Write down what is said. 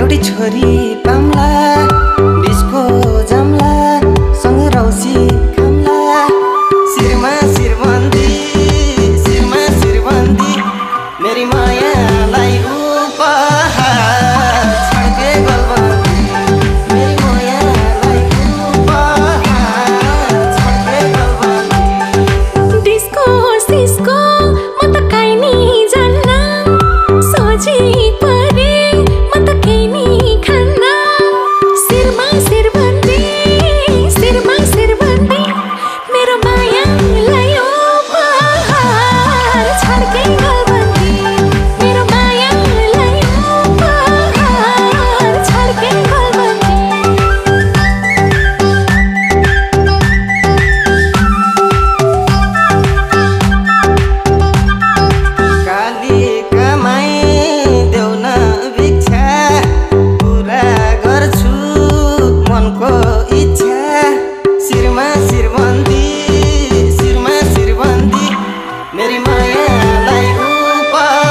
एउटी छोरी पाम्ला डिस्को जम्ला सँग रौसी खाम्ला शिरमा शिरबन्दी मेरी मायालाई उपहार छड्के गलबन्दी मेरी मायालाई उपहार छड्के गलबन्दी डिस्को सिस्को म त काहीँ नि जान्न सोझी परे म त केही नि खान्न शिरमा शिरबन्दी मेरो मायालाई उपहार छड्के गलबन्दी मेरो मायालाई उपहार छड्के गलबन्दी काली कमाई देऊ न भिक्षा पुरा गर्छु मनको इच्छा शिरमा शिरबन्दी मेरी मायालाई उपहार